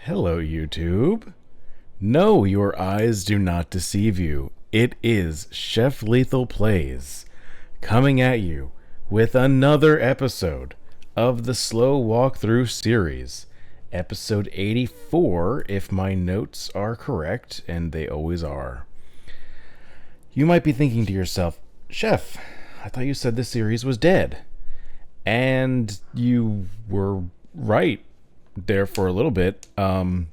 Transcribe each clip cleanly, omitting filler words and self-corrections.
Hello, YouTube. No, your eyes do not deceive you. It is Chef Lethal Plays, coming at you with another episode of the Slow Walkthrough series. Episode 84, if my notes are correct, and they always are. You might be thinking to yourself, Chef, I thought you said this series was dead. And you were right there for a little bit. I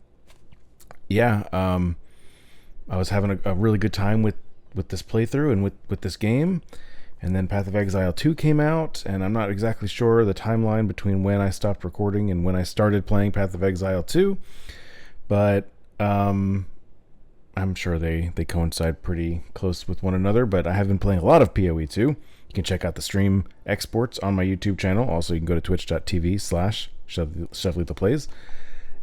was having a really good time with this playthrough and with this game. And then Path of Exile 2 came out, and I'm not exactly sure the timeline between when I stopped recording and when I started playing Path of Exile 2. But I'm sure they coincide pretty close with one another. But I have been playing a lot of PoE2. You can check out the stream exports on my YouTube channel. Also, you can go to twitch.tv/ChefLethalPlays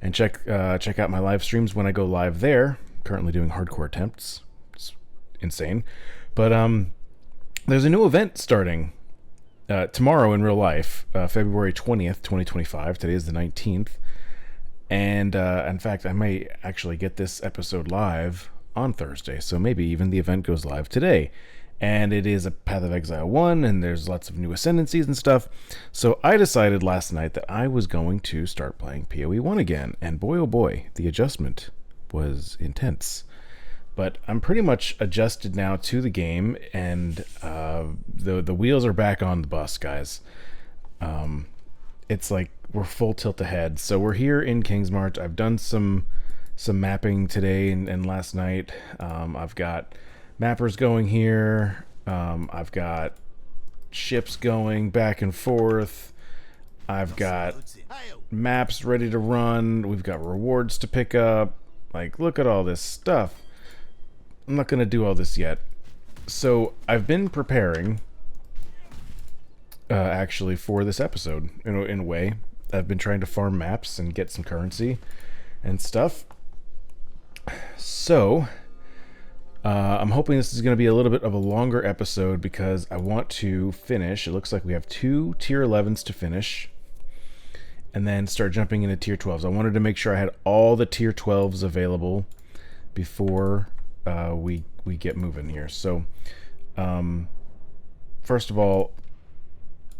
and check out my live streams when I go live there. Currently doing hardcore attempts. It's insane. But there's a new event starting tomorrow in real life, February 20th, 2025. Today is the 19th. And in fact, I may actually get this episode live on Thursday. So maybe even the event goes live today. And it is a Path of Exile 1, and there's lots of new ascendancies and stuff. So I decided last night that I was going to start playing PoE 1 again. And boy, oh boy, the adjustment was intense. But I'm pretty much adjusted now to the game, and the wheels are back on the bus, guys. It's like we're full tilt ahead. So we're here in Kingsmarch. I've done some mapping today and last night. I've got mappers going here. I've got ships going back and forth. I've got maps ready to run. We've got rewards to pick up. Like, look at all this stuff. I'm not going to do all this yet. So I've been preparing actually for this episode in a way. I've been trying to farm maps and get some currency and stuff. So I'm hoping this is going to be a little bit of a longer episode because I want to finish. It looks like we have 2 tier 11s to finish and then start jumping into tier 12s. I wanted to make sure I had all the tier 12s available before we get moving here. So first of all,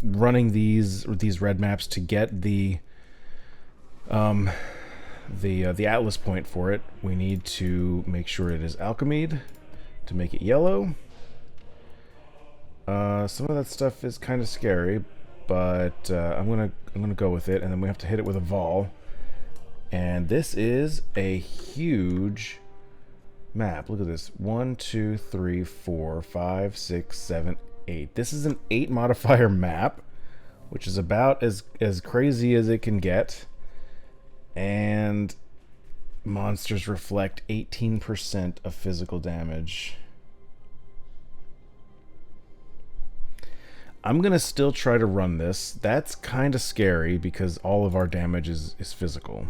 running these red maps to get the Atlas point for it, we need to make sure it is alchemied to make it yellow. Some of that stuff is kind of scary, but I'm gonna go with it, and then we have to hit it with a vol. And this is a huge map. Look at this. 1, 2, 3, 4, 5, 6, 7, 8. This is an 8 modifier map, which is about as crazy as it can get. And monsters reflect 18% of physical damage. I'm going to still try to run this. That's kind of scary because all of our damage is physical.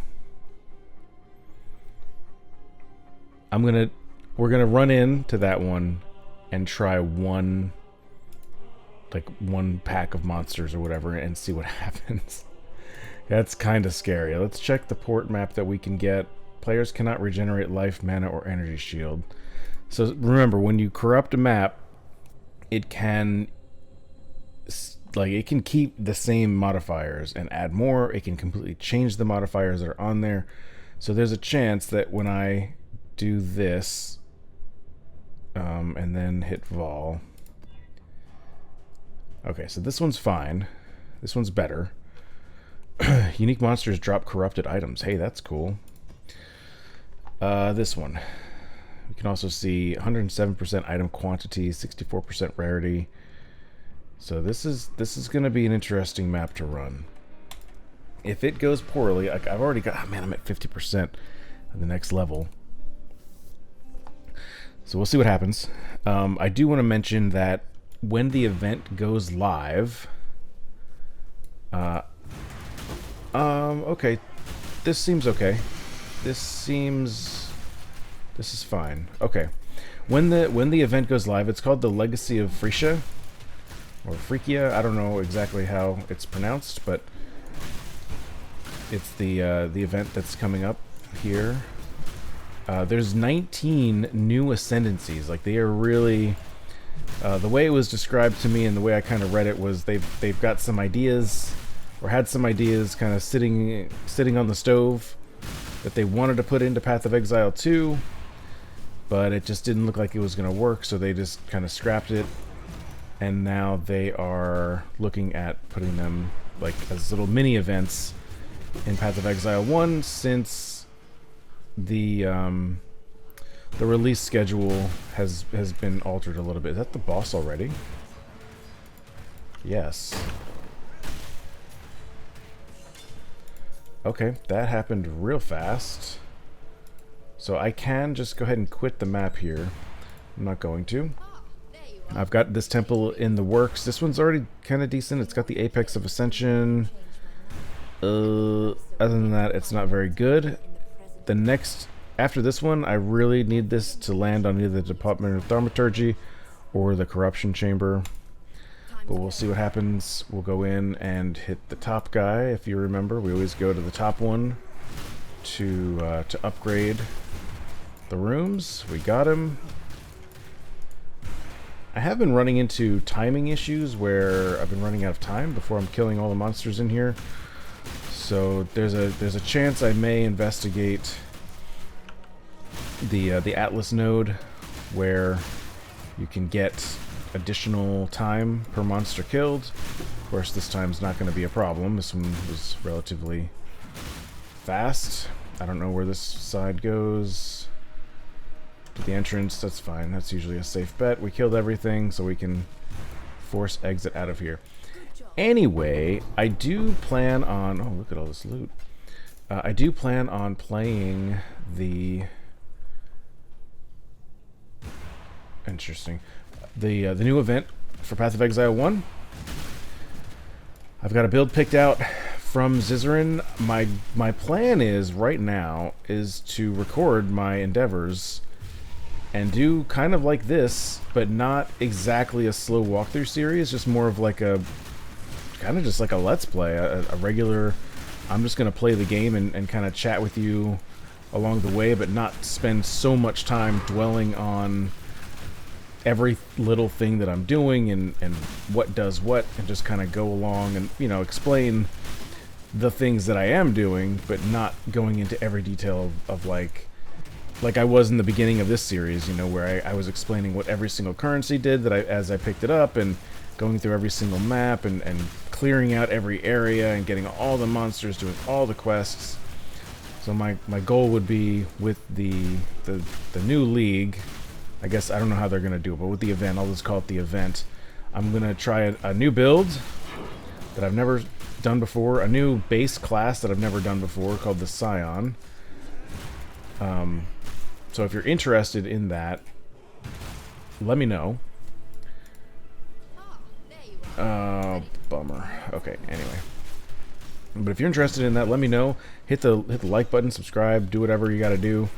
We're going to run into that one and try one pack of monsters or whatever and see what happens. That's kind of scary. Let's check the port map that we can get. Players cannot regenerate life, mana, or energy shield. So remember, when you corrupt a map, it can keep the same modifiers and add more. It can completely change the modifiers that are on there. So there's a chance that when I do this and then hit vol. Okay, so this one's fine. This one's better. Unique monsters drop corrupted items. Hey, that's cool. This one. We can also see 107% item quantity, 64% rarity. So this is going to be an interesting map to run. If it goes poorly, like I've already got, man, I'm at 50% at the next level. So we'll see what happens. I do want to mention that when the event goes live, okay, this seems okay. This is fine. Okay, when the event goes live, it's called the Legacy of Frisia or Freakia. I don't know exactly how it's pronounced, but it's the event that's coming up. here. There's 19 new ascendancies. Like, they are really... the way it was described to me and the way I kind of read it was they've got some ideas, or had some ideas kind of sitting on the stove that they wanted to put into Path of Exile 2, but it just didn't look like it was going to work, so they just kind of scrapped it, and now they are looking at putting them like as little mini events in Path of Exile 1, since the release schedule has been altered a little bit. Is that the boss already? Yes. Okay, that happened real fast. So I can just go ahead and quit the map here. I'm not going to. I've got this temple in the works. This one's already kind of decent. It's got the Apex of Ascension. Other than that, it's not very good. The next... After this one, I really need this to land on either the Department of Thaumaturgy or the Corruption Chamber. But we'll see what happens. We'll go in and hit the top guy. If you remember, we always go to the top one to upgrade the rooms. We got him. I have been running into timing issues where I've been running out of time before I'm killing all the monsters in here. So there's a chance I may investigate the Atlas node, where you can get additional time per monster killed. Of course, this time's not going to be a problem. This one was relatively fast. I don't know where this side goes. To the entrance, that's fine. That's usually a safe bet. We killed everything, so we can force exit out of here. Anyway, I do plan on... Oh, look at all this loot. I do plan on playing the... Interesting. The new event for Path of Exile 1. I've got a build picked out from Zizarin. My plan is, right now, is to record my endeavors and do kind of like this, but not exactly a slow walkthrough series, just more of like a... kind of just like a let's play, a regular... I'm just going to play the game and kind of chat with you along the way, but not spend so much time dwelling on every little thing that I'm doing and what does what, and just kind of go along and, you know, explain the things that I am doing, but not going into every detail of like I was in the beginning of this series, you know, where I was explaining what every single currency did as I picked it up, and going through every single map and clearing out every area and getting all the monsters, doing all the quests. So my goal would be with the new league, I guess, I don't know how they're going to do it, but with the event, I'll just call it the event. I'm going to try a new build that I've never done before, a new base class that I've never done before, called the Scion. So if you're interested in that, let me know. Bummer. Okay, anyway. But if you're interested in that, let me know. Hit the like button, subscribe, do whatever you got to do.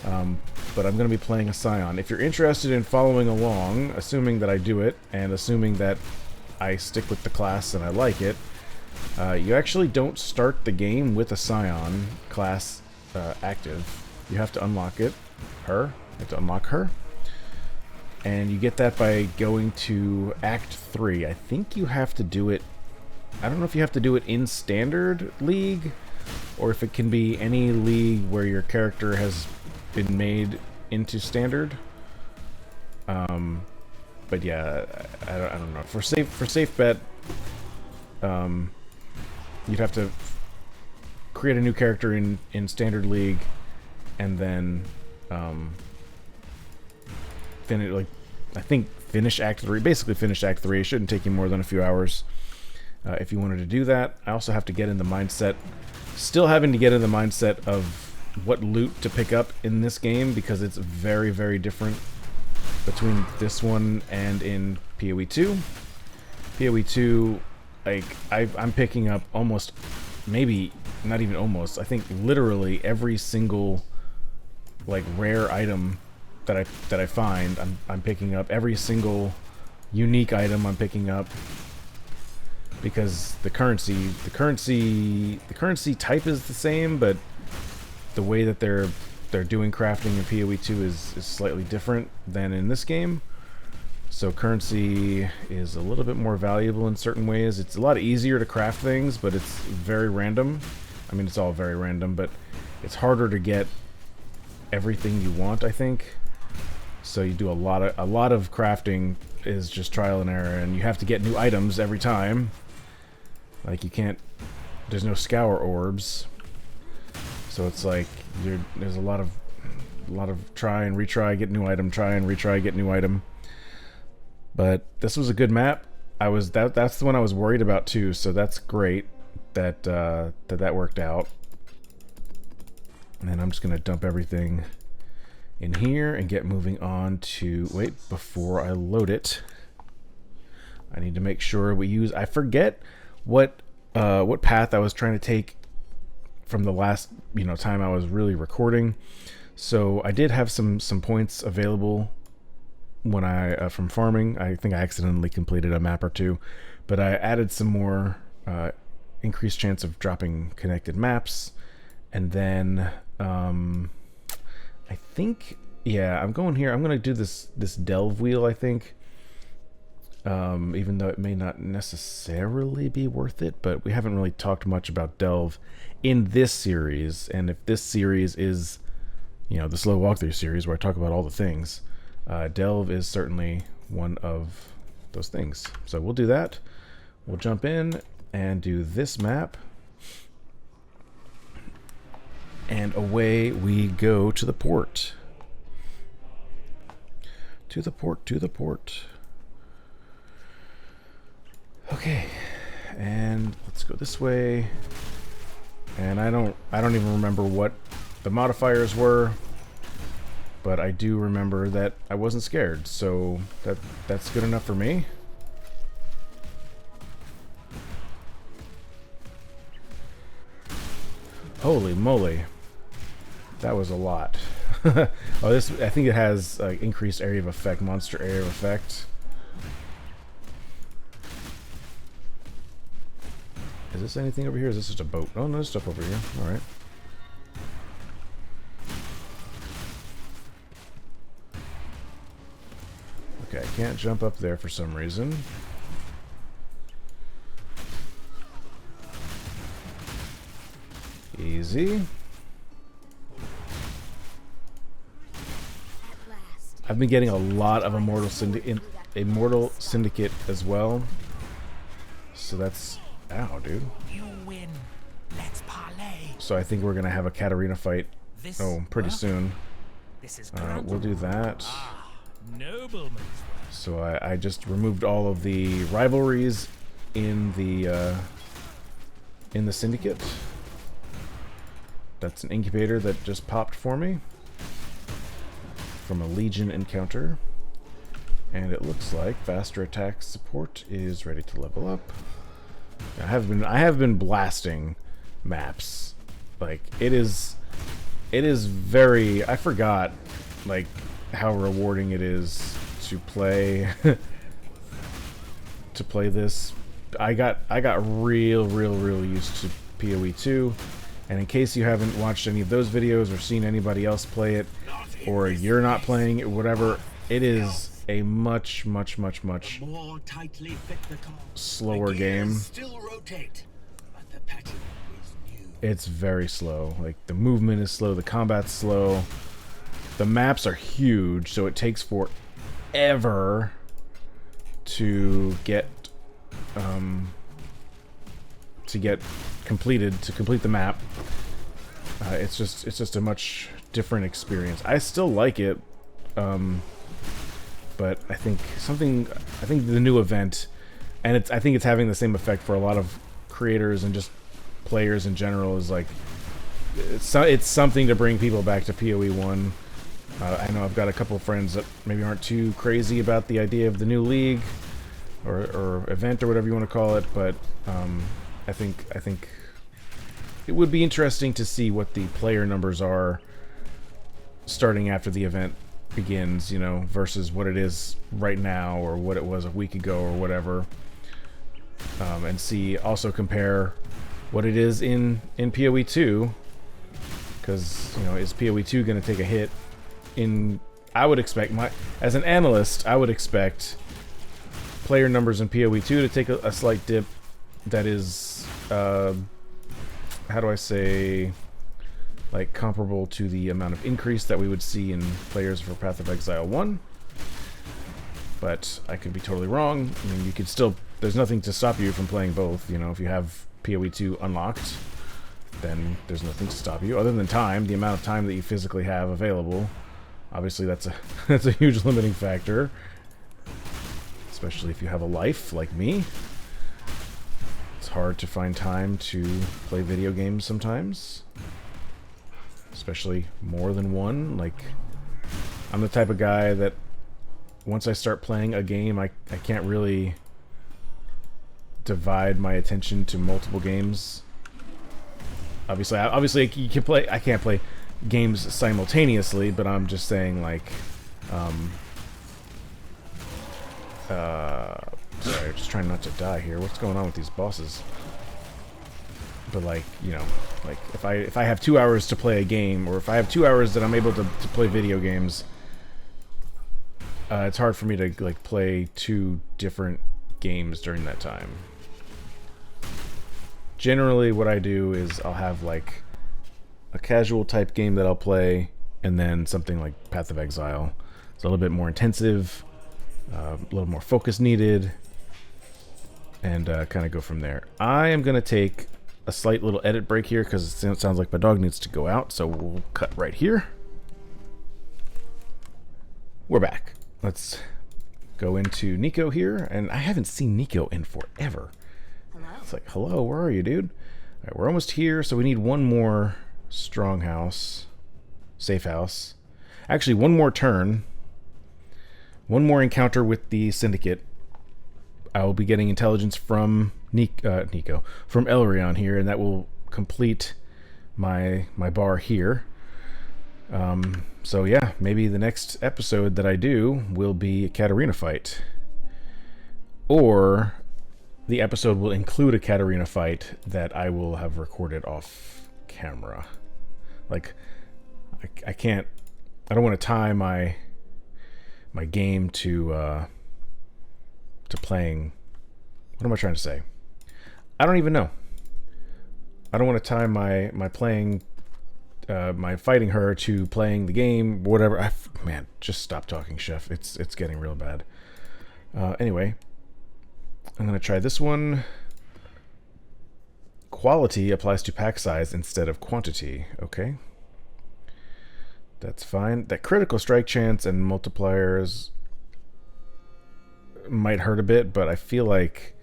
But I'm going to be playing a Scion. If you're interested in following along, assuming that I do it, and assuming that I stick with the class and I like it, you actually don't start the game with a Scion class active. You have to unlock it. You have to unlock her. And you get that by going to Act 3. I think you have to do it... I don't know if you have to do it in Standard League, or if it can be any league where your character has been made into Standard. But yeah, I don't know. For safe bet, you'd have to create a new character in Standard League, and then finish Act 3. Basically finish Act 3. It shouldn't take you more than a few hours if you wanted to do that. I also have to get in the mindset, still having to get in the mindset of what loot to pick up in this game, because it's very, very different between this one and in PoE2. PoE2, like, I'm picking up almost, maybe not even almost, I think literally every single like rare item that I find. I'm picking up every single unique item I'm picking up, because the currency type is the same, but the way that they're doing crafting in PoE2 is slightly different than in this game. So currency is a little bit more valuable in certain ways. It's a lot easier to craft things, but it's very random. I mean, it's all very random, but it's harder to get everything you want, I think. So you do a lot of crafting is just trial and error, and you have to get new items every time. Like, you can't, there's no scour orbs. So it's like there's a lot of try and retry, get new item, try and retry, get new item. But this was a good map. That's the one I was worried about too, so that's great that that worked out. And then I'm just gonna dump everything in here and get moving on to, wait, before I load it, I need to make sure we use, I forget what path I was trying to take from the last time I was really recording. So I did have some points available when I from farming. I think I accidentally completed a map or two, but I added some more increased chance of dropping connected maps, and then I think, yeah, I'm going here. I'm going to do this delve wheel, I think, even though it may not necessarily be worth it, but we haven't really talked much about delve in this series, and if this series is the slow walkthrough series where I talk about all the things, delve is certainly one of those things. So we'll do that. We'll jump in and do this map, and away we go to the port. To the port, to the port. Okay, and let's go this way. And I don't even remember what the modifiers were, but I do remember that I wasn't scared, so that's good enough for me. Holy moly, that was a lot. Oh, this, I think it has increased area of effect, monster area of effect. Is this anything over here? Is this just a boat? Oh, no, there's stuff over here. All right. Okay, I can't jump up there for some reason. Easy. I've been getting a lot of Immortal Syndicate as well. So that's... Ow, dude. You win. Let's parlay. So I think we're going to have a Katarina fight pretty soon. This is we'll do that. Nobleman's. So I just removed all of the rivalries in the Syndicate. That's an incubator that just popped for me from a Legion encounter, and it looks like faster attack support is ready to level up. I have been blasting maps. Like, it is very, I forgot like how rewarding it is to play to play this. I got real used to PoE2, and in case you haven't watched any of those videos or seen anybody else play it, or you're not playing it, whatever, it is a much slower game. It's very slow. Like, the movement is slow, the combat's slow, the maps are huge, so it takes forever to get complete the map. It's just a much different experience. I still like it, but I think the new event, and I think it's having the same effect for a lot of creators and just players in general, is like it's something to bring people back to PoE1. I know I've got a couple of friends that maybe aren't too crazy about the idea of the new league or event or whatever you want to call it, but I think it would be interesting to see what the player numbers are starting after the event begins, versus what it is right now or what it was a week ago or whatever, and also compare what it is in PoE2 Because, you know, is PoE2 going to take a hit in... I would expect, as an analyst, I would expect player numbers in PoE2 to take a slight dip that is, how do I say, like comparable to the amount of increase that we would see in players for Path of Exile 1. But I could be totally wrong. I mean, you could still... There's nothing to stop you from playing both. You know, if you have PoE2 unlocked, then there's nothing to stop you. Other than time, the amount of time that you physically have available. Obviously, that's a that's a huge limiting factor. Especially if you have a life, like me. It's hard to find time to play video games sometimes. Especially more than one. Like, I'm the type of guy that once I start playing a game, I can't really divide my attention to multiple games. Obviously you can play. I can't play games simultaneously, but I'm just saying, like, sorry, just trying not to die here. What's going on with these bosses? But, like, you know, like if I have 2 hours to play a game, or if I have 2 hours that I'm able to play video games, it's hard for me to, like, play 2 different games during that time. Generally, what I do is I'll have, like, a casual type game that I'll play, and then something like Path of Exile. It's a little bit more intensive, a little more focus needed, and kind of go from there. I am going to take a slight little edit break here because it sounds like my dog needs to go out, so we'll cut right here. We're back. Let's go into Nico here, and I haven't seen Nico in forever. Hello. It's like, hello, where are you, dude? All right, we're almost here, so we need one more strong house, safe house. Actually, one more turn, one more encounter with the Syndicate. I will be getting intelligence from Nico, from Elrion here, and that will complete my bar here. So yeah, maybe the next episode that I do will be a Katarina fight. Or the episode will include a Katarina fight that I will have recorded off camera. Like, I don't want to tie my game to playing. What am I trying to say? I don't even know. I don't want to tie my playing, my fighting her to playing the game, whatever. Man, just stop talking, Chef. It's getting real bad. Anyway, I'm gonna try this one. Quality applies to pack size instead of quantity. Okay, that's fine. That critical strike chance and multipliers might hurt a bit, but I feel like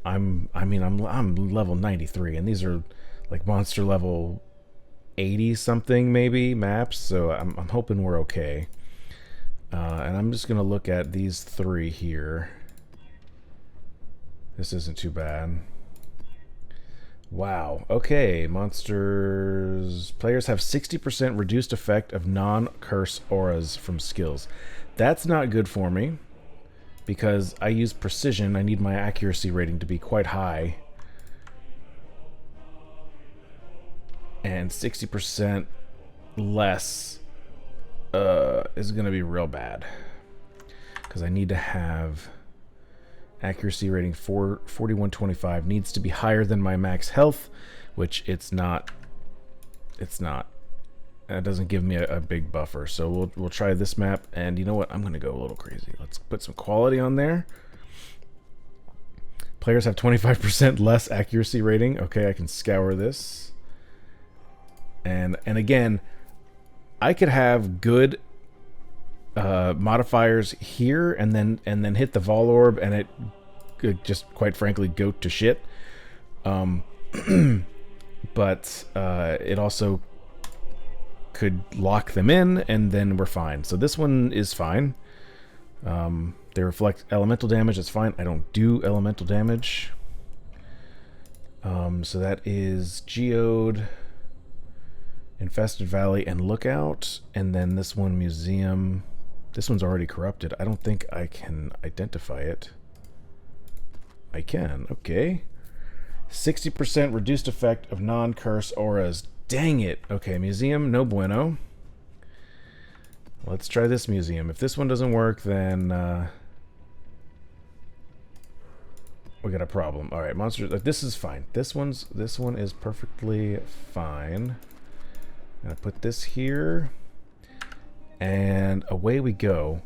I'm level 93, and these are like monster level 80 something maybe maps, so I'm hoping we're okay. And I'm just gonna look at these 3 here. This isn't too bad. Wow. Okay, monsters. Players have 60% reduced effect of non-curse auras from skills. That's not good for me, because I use precision. I need my accuracy rating to be quite high. And 60% less is going to be real bad. Because I need to have accuracy rating 4125. Needs to be higher than my max health, which it's not. It's not. That doesn't give me a big buffer. So we'll try this map, and you know what? I'm going to go a little crazy. Let's put some quality on there. Players have 25% less accuracy rating. Okay, I can scour this. And again, I could have good modifiers here, and then hit the Vol Orb, and it could just, quite frankly, go to shit. But it also could lock them in, and then we're fine. So this one is fine. They reflect elemental damage. That's fine. I don't do elemental damage. So that is Geode, Infested Valley, and Lookout. And then this one, Museum. This one's already corrupted. I don't think I can identify it. I can. Okay. 60% reduced effect of non-curse auras. Dang it. Okay, museum, no bueno. Let's try this museum. If this one doesn't work, then we got a problem. All right, monsters. This is fine. This one is perfectly fine. I'm gonna put this here, and away we go.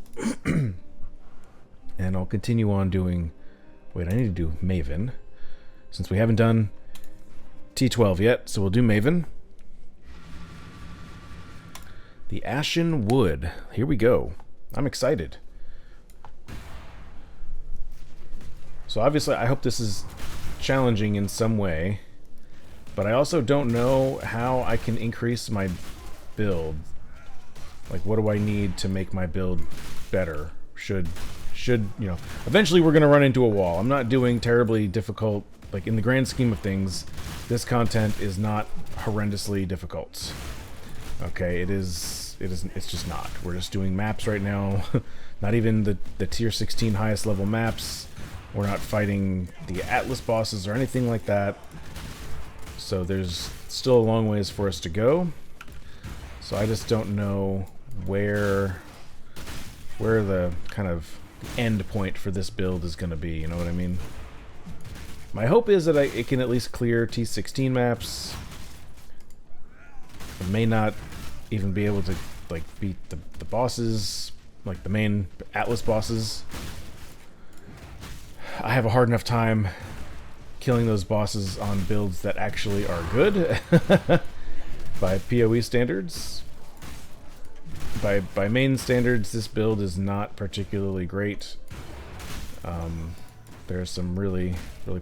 And I'll continue on doing. Wait, I need to do Maven, since we haven't done T12 yet. So we'll do Maven. The Ashen Wood. Here we go. I'm excited. So obviously I hope this is challenging in some way, but I also don't know how I can increase my build. Like, what do I need to make my build better? Should you know, eventually we're going to run into a wall. I'm not doing terribly difficult, like in the grand scheme of things, this content is not horrendously difficult. Okay, it's just not. We're just doing maps right now. Not even the tier 16 highest level maps. We're not fighting the Atlas bosses or anything like that. So there's still a long ways for us to go. So I just don't know where the kind of end point for this build is going to be, you know what I mean? My hope is that it can at least clear T16 maps. It may not even be able to like beat the bosses, like the main Atlas bosses. I have a hard enough time killing those bosses on builds that actually are good by PoE standards. By main standards, this build is not particularly great. There's some really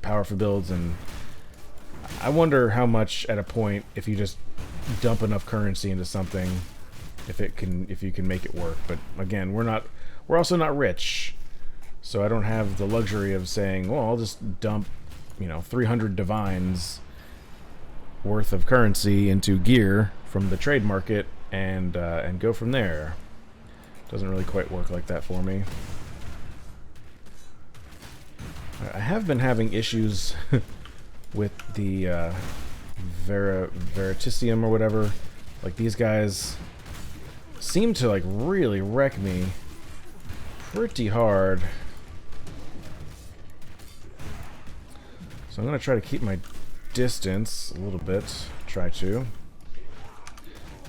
powerful builds, and I wonder how much at a point, if you just dump enough currency into something, if you can make it work. But again, we're also not rich, so I don't have the luxury of saying, well, I'll just dump, 300 divines worth of currency into gear from the trade market and go from there. Doesn't really quite work like that for me. I have been having issues with the Veritisium or whatever. Like, these guys seem to like really wreck me pretty hard. So I'm gonna try to keep my distance a little bit. Try to.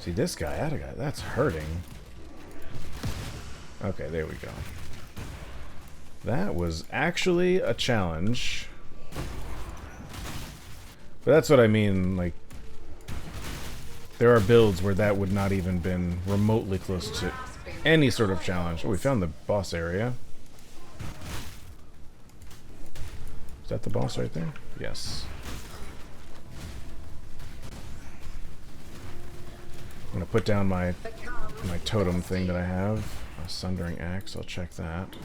See, this guy, that guy, that's hurting. Okay, there we go. That was actually a challenge. But that's what I mean, like, there are builds where that would not even been remotely close to any sort of challenge. Oh, we found the boss area. Is that the boss right there? Yes. I'm gonna put down my totem thing that I have. A Sundering Axe, I'll check that.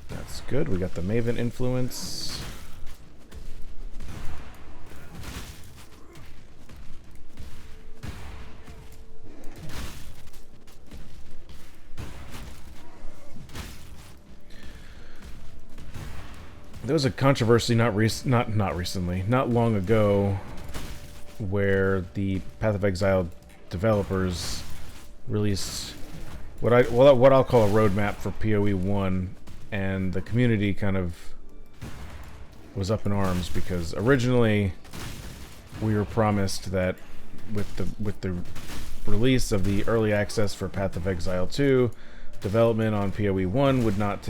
That's good. We got the Maven influence. There was a controversy not long ago, where the Path of Exile developers released what I'll call a roadmap for PoE1, and the community kind of was up in arms because originally we were promised that with the release of the early access for Path of Exile 2, development on PoE1 would not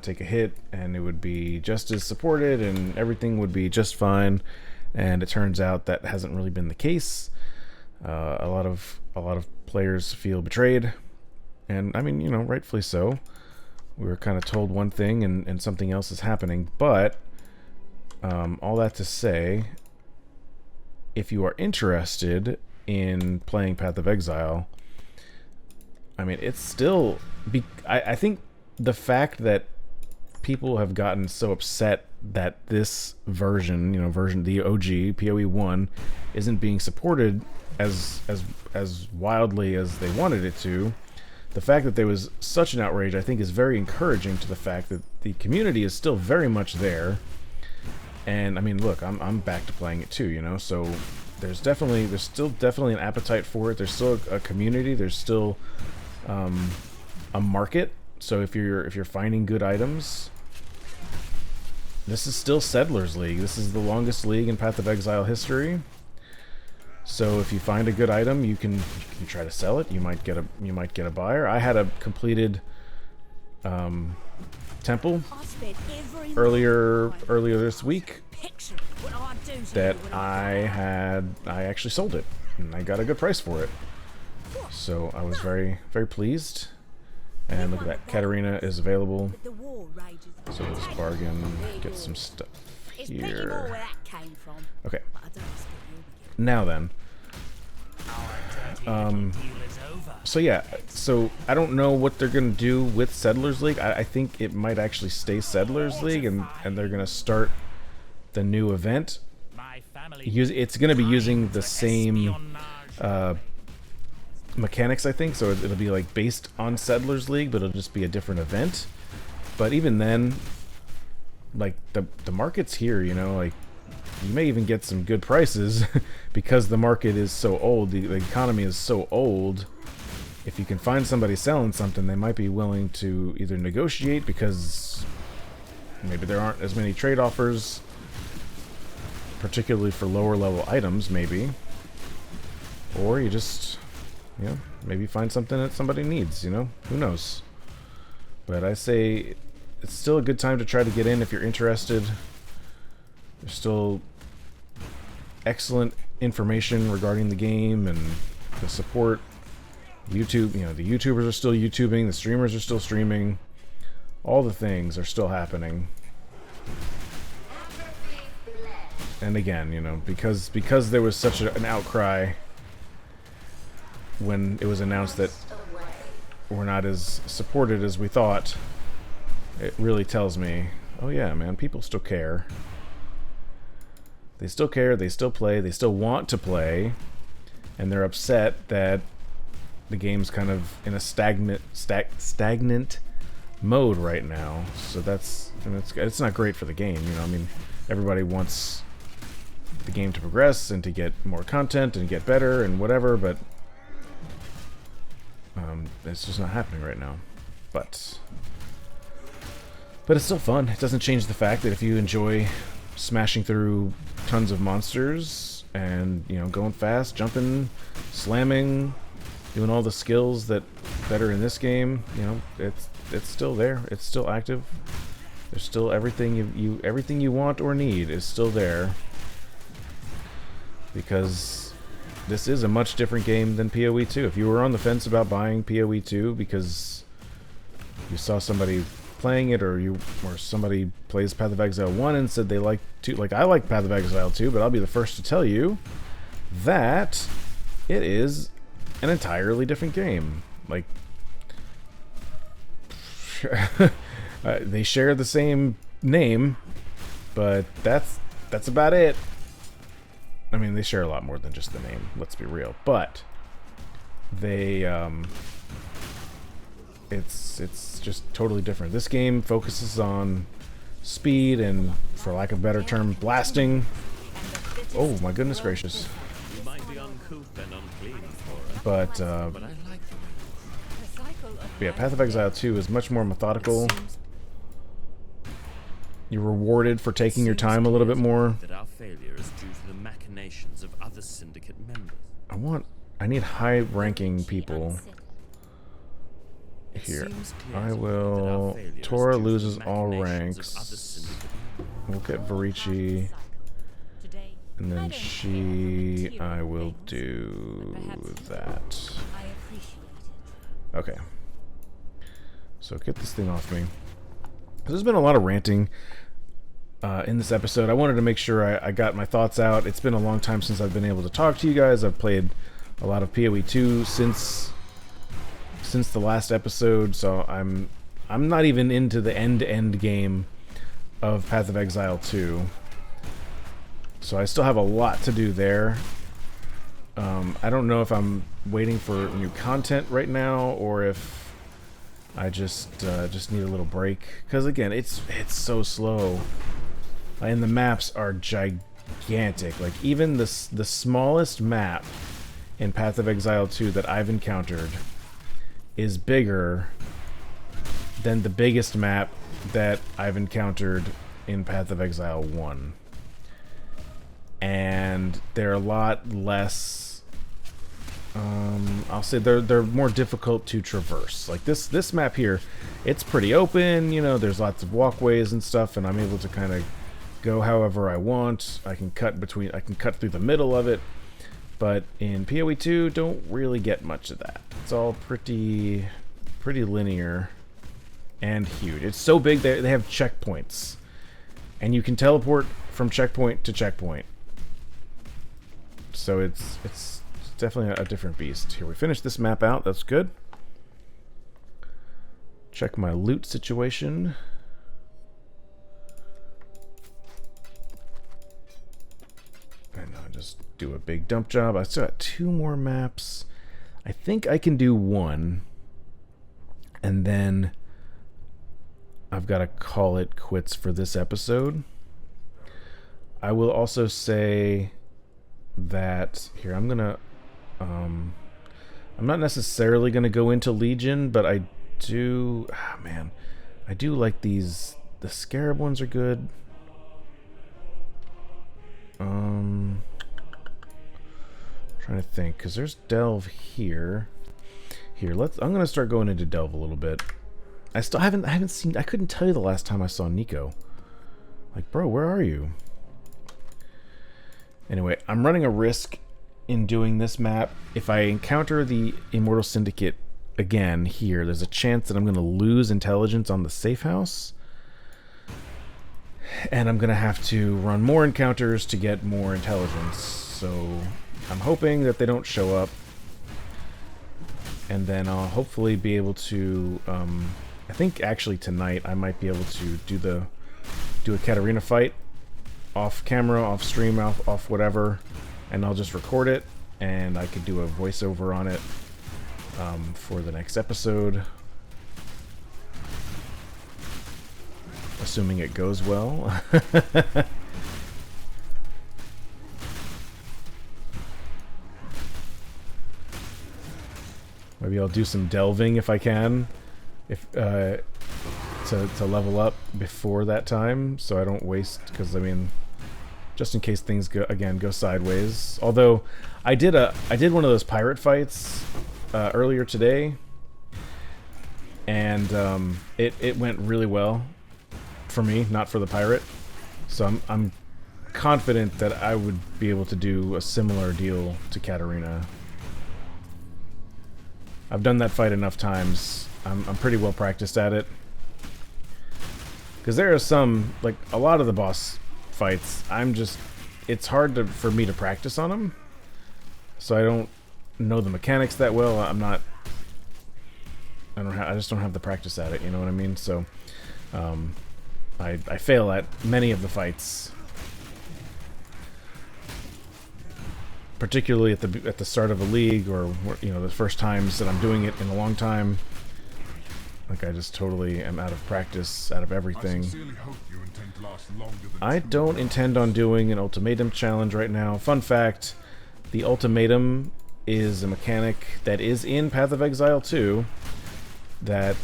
take a hit, and it would be just as supported and everything would be just fine. And it turns out that hasn't really been the case. A lot of players feel betrayed, and I mean, rightfully so. We were kind of told one thing and something else is happening. But all that to say, if you are interested in playing Path of Exile, I mean, it's still... I think the fact that people have gotten so upset that this version, the OG, PoE1, isn't being supported as wildly as they wanted it to, the fact that there was such an outrage, I think, is very encouraging to the fact that the community is still very much there. And I mean, look, I'm back to playing it too, you know. So there's still definitely an appetite for it. There's still a community. There's still a market. So if you're finding good items, this is still Settlers League. This is the longest league in Path of Exile history. So if you find a good item, you can try to sell it. You might get a buyer. I had a completed temple earlier this week that I actually sold it, and I got a good price for it. So I was very, very pleased. And look at that, Katarina is available. So let's bargain, get some stuff here. Okay. Now then. So yeah, so I don't know what they're going to do with Settlers League. I think it might actually stay Settlers League, and they're going to start the new event. It's going to be using the same mechanics, I think, so it'll be like based on Settlers League, but it'll just be a different event. But even then, like the market's here, you know, like you may even get some good prices because the market is so old, the economy is so old. If you can find somebody selling something, they might be willing to either negotiate because maybe there aren't as many trade offers, particularly for lower level items, maybe. Or you just, you know, maybe find something that somebody needs, you know? Who knows? But I say it's still a good time to try to get in if you're interested. There's still excellent information regarding the game and the support. YouTube, you know, the YouTubers are still YouTubing, the streamers are still streaming. All the things are still happening. And again, you know, because there was such an outcry when it was announced that we're not as supported as we thought, it really tells me, oh yeah, man, people still care. They still care, they still play, they still want to play, and they're upset that the game's kind of in a stagnant mode right now. So that's, I mean, it's not great for the game, you know. I mean, everybody wants the game to progress and to get more content and get better and whatever, but it's just not happening right now. But it's still fun. It doesn't change the fact that if you enjoy smashing through tons of monsters and, you know, going fast, jumping, slamming, doing all the skills that are in this game, you know, it's still there. It's still active. There's still everything everything you want or need is still there, because this is a much different game than PoE2. If you were on the fence about buying PoE2 because you saw somebody playing it, or somebody plays Path of Exile 1 and said they like to, like I like Path of Exile 2, but I'll be the first to tell you that it is an entirely different game. Like, they share the same name, but that's about it. I mean, they share a lot more than just the name, let's be real, but they it's just totally different. This game focuses on speed and, for lack of a better term, blasting. Oh my goodness gracious. But yeah, Path of Exile 2 is much more methodical. You're rewarded for taking your time a little bit more. That our failure is due to the machinations of other syndicate members. I need high-ranking people here. I will. Tora loses all ranks. We'll get Varici. And then she, I will do that. Okay. So get this thing off me. There's been a lot of ranting in this episode. I wanted to make sure I got my thoughts out. It's been a long time since I've been able to talk to you guys. I've played a lot of PoE2 since the last episode, so I'm not even into the end-to-end game of Path of Exile 2. So I still have a lot to do there. I don't know if I'm waiting for new content right now, or if I just need a little break because again, it's so slow, and the maps are gigantic. Like even the smallest map in Path of Exile 2 that I've encountered is bigger than the biggest map that I've encountered in Path of Exile 1. And they're a lot less, I'll say they're more difficult to traverse. Like this map here, it's pretty open, you know, there's lots of walkways and stuff, and I'm able to kind of go however I want. I can cut through the middle of it. But in PoE2, don't really get much of that. It's all pretty linear and huge. It's so big they have checkpoints, and you can teleport from checkpoint to checkpoint. So it's definitely a different beast. Here, we finished this map out. That's good. Check my loot situation. And I'll just do a big dump job. I still got 2 more maps. I think I can do 1. And then I've got to call it quits for this episode. I will also say that here I'm gonna I'm not necessarily gonna go into Legion, but I do I do like these. The Scarab ones are good. Trying to think, because there's Delve here. I'm gonna start going into Delve a little bit. I haven't seen. I couldn't tell you the last time I saw Nico. Like, bro, where are you? Anyway, I'm running a risk in doing this map. If I encounter the Immortal Syndicate again here, there's a chance that I'm going to lose intelligence on the safe house. And I'm going to have to run more encounters to get more intelligence. So I'm hoping that they don't show up. And then I'll hopefully be able to... I think actually tonight I might be able to do a Katarina fight. Off camera, off stream, off whatever, and I'll just record it, and I could do a voiceover on it for the next episode, assuming it goes well. Maybe I'll do some delving if I can, to level up before that time, so I don't waste, because I mean, just in case things go sideways. Although I did one of those pirate fights earlier today, and it went really well for me, not for the pirate. So I'm confident that I would be able to do a similar deal to Katarina. I've done that fight enough times. I'm pretty well practiced at it. Because there are some, like a lot of the boss fights, it's hard for me to practice on them. So I don't know the mechanics that well. I just don't have the practice at it, you know what I mean? So I fail at many of the fights. Particularly at the start of a league, or you know, the first times that I'm doing it in a long time. Like, I just totally am out of practice, out of everything. I don't intend on doing an ultimatum challenge right now. Fun fact, the ultimatum is a mechanic that is in Path of Exile 2, that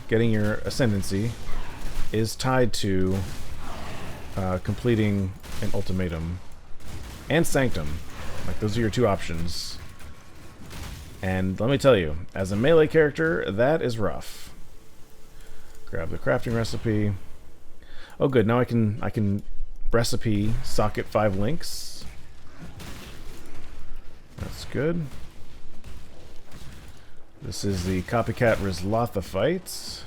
getting your ascendancy, is tied to completing an ultimatum. And Sanctum. Like, those are your 2 options. And let me tell you, as a melee character, that is rough. Grab the crafting recipe. Oh good, now I can recipe socket 5 links. That's good. This is the Copycat Rizlatha fight.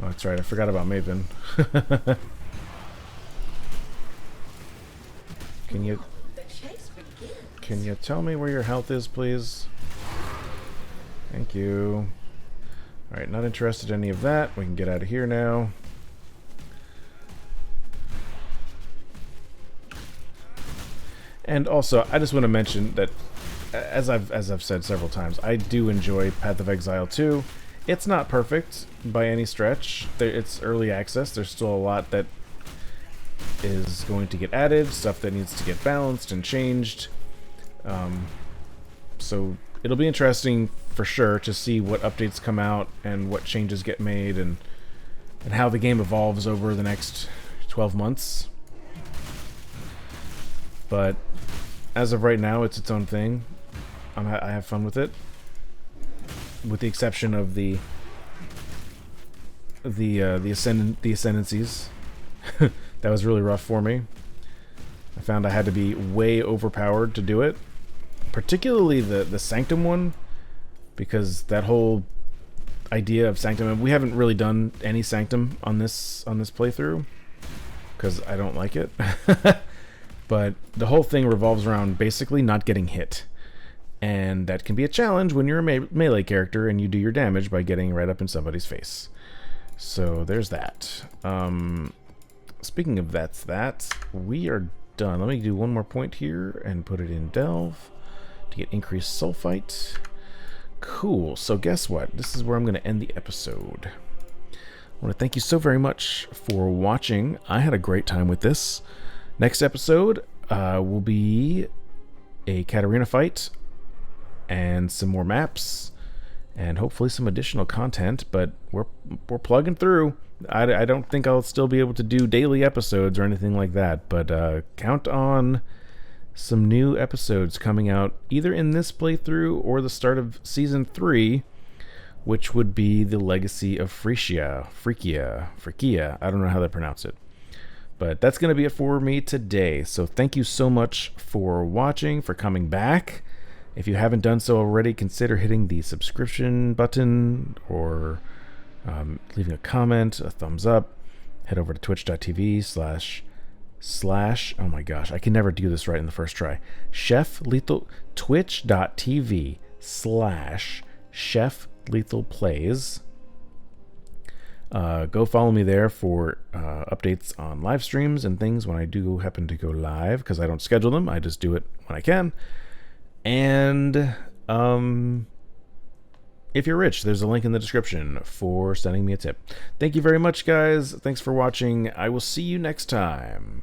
Oh, that's right, I forgot about Maven. Can you tell me where your health is, please? Thank you. Alright, not interested in any of that. We can get out of here now. And also, I just want to mention that, as I've said several times, I do enjoy Path of Exile 2. It's not perfect by any stretch. It's early access. There's still a lot that is going to get added, stuff that needs to get balanced and changed. So it'll be interesting for sure to see what updates come out and what changes get made and how the game evolves over the next 12 months. But as of right now, it's its own thing. I have fun with it, with the exception of the ascendancies. That was really rough for me. I found I had to be way overpowered to do it, particularly the Sanctum one, because that whole idea of Sanctum, and we haven't really done any Sanctum on this playthrough because I don't like it. But the whole thing revolves around basically not getting hit, and that can be a challenge when you're a melee character and you do your damage by getting right up in somebody's face. So there's that. Speaking of that, we are done. Let me do one more point here and put it in Delve to get increased sulfite. Cool. So guess what? This is where I'm going to end the episode. I want to thank you so very much for watching. I had a great time with this. Next episode will be a Katarina fight and some more maps and hopefully some additional content, but we're plugging through. I don't think I'll still be able to do daily episodes or anything like that, but count on some new episodes coming out either in this playthrough or the start of Season 3, which would be the Legacy of Phrygia. I don't know how to pronounce it. But that's going to be it for me today. So thank you so much for watching, for coming back. If you haven't done so already, consider hitting the subscription button or leaving a comment, a thumbs up. Head over to twitch.tv/, oh my gosh, I can never do this right in the first try. twitch.tv/Chef Lethal Plays. Go follow me there for updates on live streams and things when I do happen to go live, because I don't schedule them. I just do it when I can. And if you're rich, there's a link in the description for sending me a tip. Thank you very much, guys. Thanks for watching. I will see you next time.